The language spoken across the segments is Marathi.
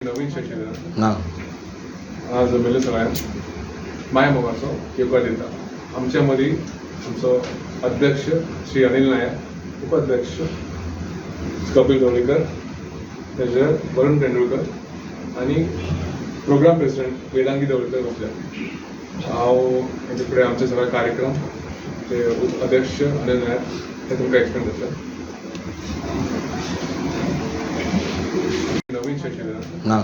नवीन शैक्षणिक ना आज मेले सगळ्यांक माय मोगाचो येवकार दिता। आमच्या मदीं आमचो अध्यक्ष श्री अनिल नायक, उपाध्यक्ष कपिल गवळीकर, तेजे वरुण तेंडुलकर आणि प्रोग्राम प्रेसिडेंट वेदांगी दवळकर बसल्या। हांव हेजे फुडें आमचे सगळे कार्यक्रम ते अध्यक्ष अनिल नायक हे तुमकां एक्सप्लेन करतले। नवीन शैक्षणिक ना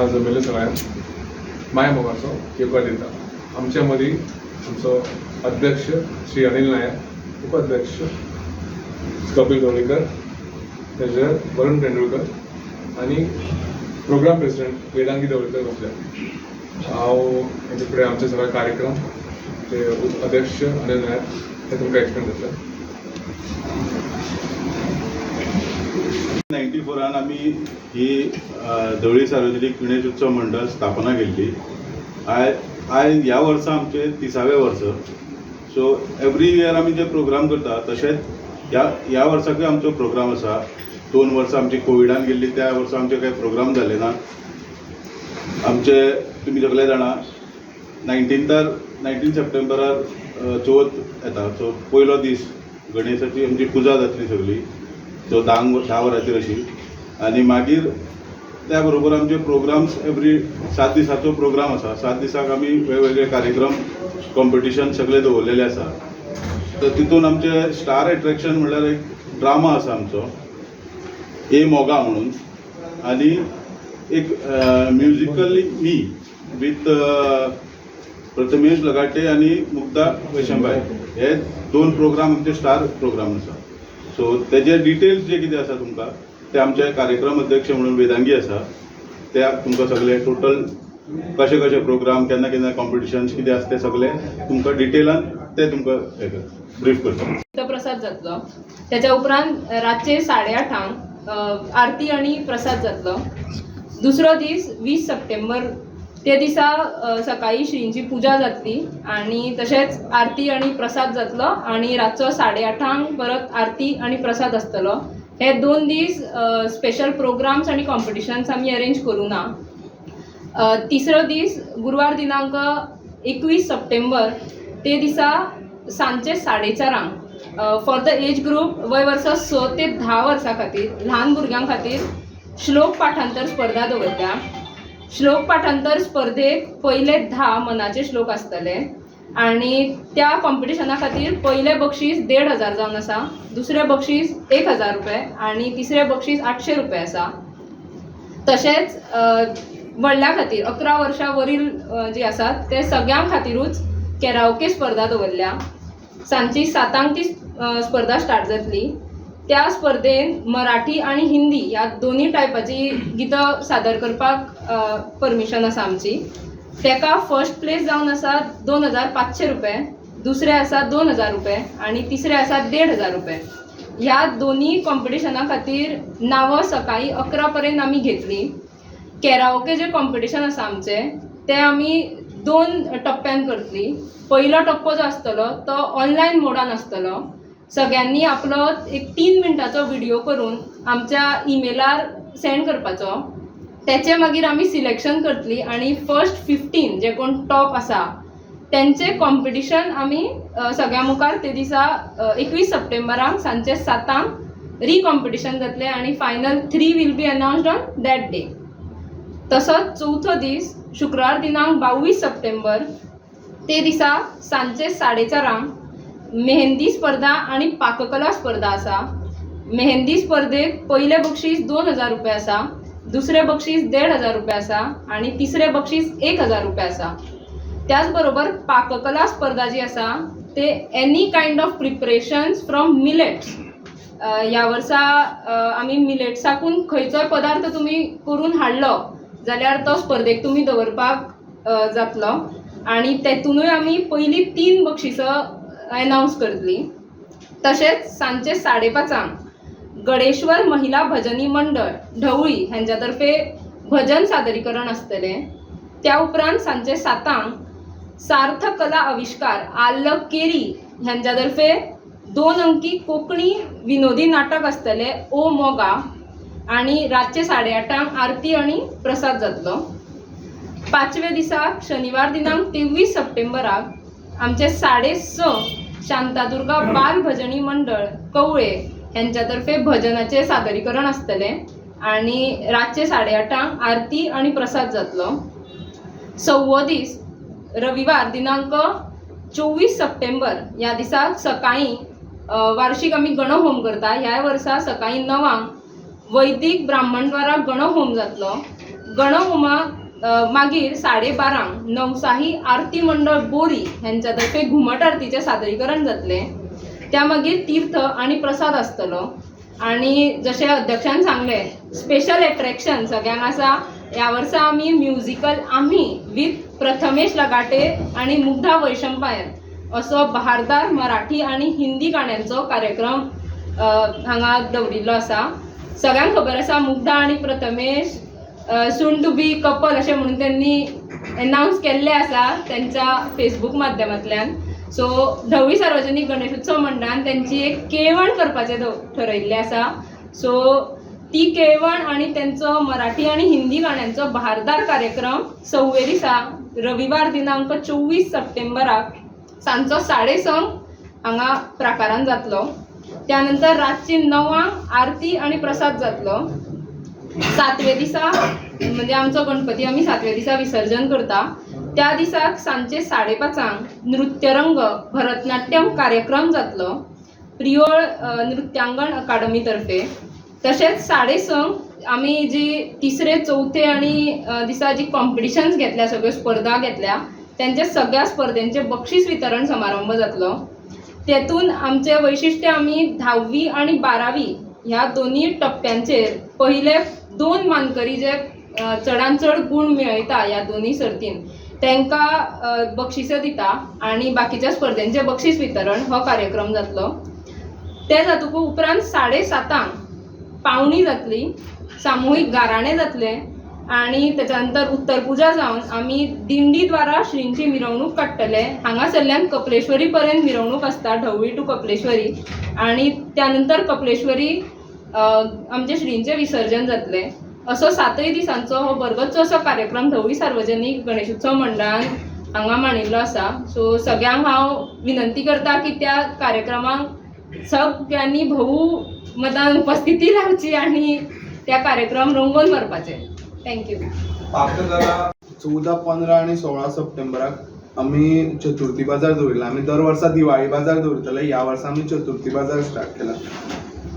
आज मेले सगळ्यांक माय मोगाचो येवकार दिता। आमच्या मदीं आमचो अध्यक्ष श्री अनिल नायक, उपाध्यक्ष कपिल गवळीकर, तेजे वरुण तेंडुलकर आणि प्रोग्राम प्रेसिडेंट वेदांगी दवळकर बसल्या। हांव हेजे फुडें आमचे सगळे कार्यक्रम ते अध्यक्ष अनिल नायक हे तुमकां एक्सप्लेन करतले। 94 आम्ही ही धवळी सार्वजनिक गणेश उत्सव मंडळ स्थापना केली। आय ह्या वर्सा आमचे 30वें वर्स। सो एवरी इयर आमी जे प्रोग्राम करता तशेंच ह्या वर्साकूय आमचो प्रोग्राम आसा। 2 वर्सां आमची कोविडान गेल्ली, त्या वर्सा आमचे काही प्रोग्राम जाले ना। आमचे तुमी सगळे जाणा 19 सप्टेंबरार चवथ येता। सो पयलो दीस गणेशाची आमची पुजा जातली सगळी। सो 10 वरांचेर अशी आनी मागीर त्या बरोबर आमचे प्रोग्राम्स एवरी 7 दिसाचो प्रोग्राम आसा। 7 दिसाक आमी वेगवेगळे कार्यक्रम कॉम्पिटिशन सगळे दवरलेले आसा। तर तितून आमचे स्टार एट्रॅक्शन म्हणल्यार एक ड्रामा आसा आमचो ए मोगा म्हणून, आनी एक musically me with Prathamesh Lagate आणि मुक्ता वैशंबाई हे 2 प्रोग्राम आमचे स्टार प्रोग्राम आसा। सो तेजे डिटेल्स जे कितें आसा तुमकां ते आमचे कार्यक्रम अध्यक्ष म्हणून वेदांगी आसा, ते तुमकां सगळे टोटल कशे कशे प्रोग्राम केन्ना केन्ना कॉम्पिटिशन्स कितें आसा ते सगळे तुमकां डिटेलान ते तुमकां ब्रीफ करता। प्रसाद जातलो, त्याच्या उपरांत रातचे 8:30 आरती आणि प्रसाद जातलो। दुसरो दीस 20 सप्टेंबर ते दिसा सकाळी श्रींची पुजा जातली आणि तशेंच आरती आणि प्रसाद जातलो आणि रातचो 8:30 परत आरती आणि प्रसाद आसतलो। हे 2 दीस स्पेशल प्रोग्राम्स आणि कॉम्पिटिशन्स आमी अरेंज करूं ना। तिसरो दीस गुरुवार दिनांक 21 सप्टेंबर ते दिसा सांजचे 4:30 फॉर द एज ग्रुप वय वर्सां 6 ते 10 वर्सां खातीर ल्हान भुरग्यां खातीर श्लोक पाठांतर स्पर्धा दवरल्या। श्लोक पाठांतर स्पर्धेक पयले 10 मनाचे श्लोक आसतले आणि त्या कॉम्पिटिशना खातीर पयले बक्षीस 1,500 जावन आसा, दुसरे बक्षीस 1,000 रुपये आणि तिसरे बक्षीस 800 रुपये आसा। तशेंच व्हडल्या खातीर 11 वर्सां वरील जी आसात ते सगळ्यां खातीरूच कॅराओके स्पर्धा दवरल्या। सांजची 7:00 ती स्पर्धा स्टार्ट जातली। त्या स्पर्धेन मराठी आणि हिंदी ह्या दोन्ही टायपाची गितां सादर करपाक परमिशन आसा आमची। तेका फर्स्ट प्लेस जावन आसा 2,500 रुपये, दुसरे आसा 2,000 रुपये आणि तिसरे आसा 1,500 रुपये। ह्या दोन्ही कॉम्पिटिशना खातीर नांवां सकाळी 11 पर्यंत आमी घेतली। कॅराओके जे कॉम्पिटिशन आसा आमचे ते आमी 2 टप्प्यान करतली। पयलो टप्पो जो आसतलो तो ऑनलायन मोडान आसतलो। सगळ्यांनी आपलो एक 3 मिनटाचो व्हिडिओ करून आमच्या ईमेलार सेंड करपाचो। त्याचे मागीर आमी सिलेक्शन करतली आणि फर्स्ट 15 जे कोण टॉप आसा त्यांचे कॉम्पिटिशन आमी सगळ्या मुखार ते दिसा 21 सप्टेंबराक सांजचे 7:00 कॉम्पिटिशन जातले आणि final 3 will be announced on that day. तसोच चवथो दीस शुक्रार दिनांक 22 सप्टेंबर ते दिसा सांजचे 4:30 मेहंदी स्पर्धा आणि पाककला स्पर्धा आसा। मेहंदी स्पर्धेक पयले बक्षीस 2,000 रुपये आसा, दुसरे बक्षीस 1,500 रुपये आसा आणि तिसरे बक्षीस 1,000 रुपये आसा। त्याचबरोबर पाककला स्पर्धा जी आसा ते any kind of preparations from millets. ह्या वर्सा आमी मिलेट्साकून खंयचोय पदार्थ तुमी करून हाडलो जाल्यार तो स्पर्धेक तुमी दवरपाक जातलो आणि तेतूनय आमी पयली 3 बक्षिसां अनाउन्स करतली। तशेंच सांजचे 5:30 गडेश्वर महिला भजनी मंडळ ढवळी हांच्यातर्फे भजन सादरीकरण आसतले। त्या उपरांत सांजचे 7:00 सार्थक कला आविष्कार आल्ल केरी हांच्यातर्फे 2 अंकी कोंकणी विनोदी नाटक आसतले ओ मोगा। आणि रातचे 8:30 आरती आणि प्रसाद जातलो. 5व्या दिसाक शनिवार दिनांक 23 सप्टेंबराक आमचे 6:30 शांतादुर्गा बाल भजनी मंडळ कवळे यांच्यातर्फे भजनाचे सादरीकरण आसतले आणि रातचे 8:30 आरती आणि प्रसाद जातलो. 6वो दीस रविवार दिनांक 24 सप्टेंबर या दिसाक सकाळी वार्षिक आम्ही गणहोम करता. ह्या वर्सा सकाळी 9 वैदिक ब्राह्मणद्वारा गणहोम जातलो. गणहोमाक मागीर 12:30 नवसाही आरती मंडळ बोरी यांच्यातर्फे घुमट आरतीचे सादरीकरण जातले. त्या मागीर तीर्थ आणि प्रसाद आसतलो. आणि जसे अध्यक्षान सांगले स्पेशल एट्रॅक्शन सगळ्यांक आसा. ह्या वर्सा आम्ही म्युझिकल आम्ही विथ प्रथमेश लगाटे आणि मुग्धा वैशंपायन असो बहारदार मराठी आणि हिंदी गाण्यांचो कार्यक्रम हांगा दवरिल्लो आसा. सगळ्यांक खबर आसा मुग्धा आणि Prathamesh soon to be couple अशें म्हणून त्यांनी अनाउन्स केल्ले आसा त्यांच्या फेसबुक माध्यमांतल्यान. सो ढवळी सार्वजनीक गणेश उत्सव मंडळान त्यांची एक केळवण करपाचें ठरयिल्लें आसा. सो ती केळवण आणि त्यांचो मराठी आणि हिंदी गाण्यांचो बहारदार कार्यक्रम 6व्या दिसा रविवार दिनांक 24 सप्टेंबराक सांजचो 6:30 हांगा प्राकारान जातलो. त्यानंतर रातची 9 आरती आणि प्रसाद जातलो. 7व्या दिसा म्हणजे आमचो गणपती आम्ही 7व्या दिसा विसर्जन करता. त्या दिसाक सांजचे 5:30 नृत्यरंग भरतनाट्यम कार्यक्रम जातलो प्रियोळ नृत्यांगण अकादमी तर्फे. तशेंच 6:30 आमी जी 3रे 4थे आणि दिसा जी कॉम्पिटिशन्स घेतल्या सगळ्यो स्पर्धा घेतल्या त्यांचे सगळ्या स्पर्धेंचे बक्षीस वितरण समारंभ जातलो. तेतून आमचे वैशिष्ट्य आमी 10वी आणि 12वी ह्या दोन्ही टप्प्यांचेर पहिले 2 मानकरी जे चडांत चड गुण मेळयता ह्या दोन्ही सर्तीन तांकां बक्षिसां दिता आणि बाकीच्या स्पर्धेंचे बक्षीस वितरण हो कार्यक्रम जातलो. ते जातूक उपरांत 7:30 पावणी जातली, सामुहीक गाराणें जातले आणि त्याच्या नंतर उत्तर पुजा जावन आमी दिंडीद्वारा श्रींची मिरवणूक काडटले. हांगासरल्यान कपलेश्वरी पर्यंत मिरवणूक आसता ढवळी टू कपलेश्वरी आणि त्यानंतर कपलेश्वरी आमचे श्रींचे विसर्जन जातले. असो 7 दिसांचो हो बरगतचो असो कार्यक्रम ढवळी सार्वजनीक गणेश उत्सव मंडळान हांगा मांडिल्लो आसा. सो सगळ्यांक हांव विनंती करता की त्या कार्यक्रमाक सगळ्यांनी भोवमतान उपस्थिती लावची आणि त्या कार्यक्रम रंगोवन व्हरपाचे. थँक्यू. 14, 15 आणि 16 सप्टेंबराक आम्ही चतुर्थी बाजार दवरला. आम्ही दर वर्सा दिवाळी बाजार दवरतले. ह्या वर्सा आम्ही चतुर्थी बाजार स्टार्ट केला.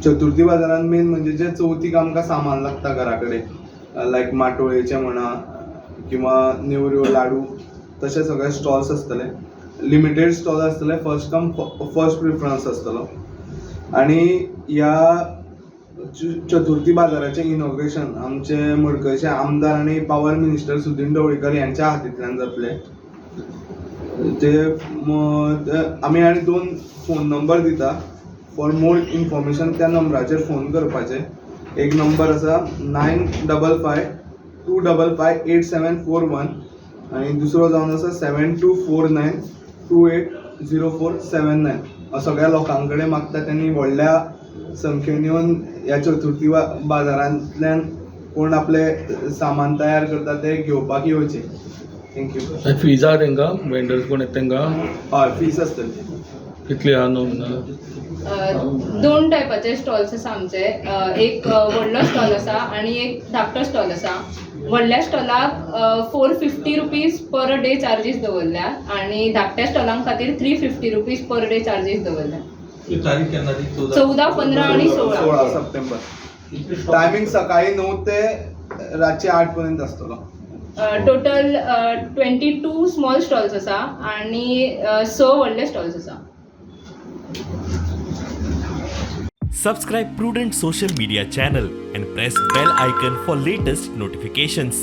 चतुर्थी बाजारान मेन म्हणजे जे चवथीक आमकां सामान लागता घरा कडेन लायक माटोळेचे म्हणा किंवा नेवऱ्यो लाडू तशे सगळे स्टॉल्स आसतले. लिमिटेड स्टॉल आसतले. फर्स्ट कम फर्स्ट प्रिफरन्स आसतलो. आणि ह्या चतुर्थी बाजाराचे इनॉग्रेशन आमचे मडकयचे आमदार आणि पॉवर मिनिस्टर सुदीन ढवळीकर यांच्या हातींतल्यान जातले. ते आमी आनी 2 फोन नंबर दिता. फॉर मोर इन्फॉर्मेशन त्या नंबराचेर फोन करपाचे. एक नंबर आसा 9552558741 आणि दुसरो जावन आसा 7249280479. सगळ्या लोकां कडेन मागता त्यांनी व्हडल्या संख्येन येवन ह्या चतुर्थी बाजारांतल्यान कोण आपले सामान तयार करता ते घेवपाक येवचे. थँक्यू. फीज आहा तांकां वेंडर्स कोण येता तांकां? हय फीस आसतली. कितली आहा नॉमिनल? 2 टायपाचे स्टॉल्स आसा आमचे. एक व्हडलो स्टॉल आसा आणि एक धाकटो स्टॉल आसा. व्हडल्या स्टॉलाक 450 रुपीज पर डे चार्जीस दवरल्या आणि धाकट्या स्टॉलां खातीर 350 रुपीज पर डे चार्जीस दवरल्या. तारीख केन्ना ती? 14, 15 आणि 16 सप्टेंबर. टायमिंग सकाळी 9 ते रातचे 8 पर्यंत आसतलो. टोटल 22 स्मॉल स्टॉल्स आसा आणि 6 व्हडले स्टॉल्स आसा. Subscribe Prudent social media channel and press bell icon for latest notifications.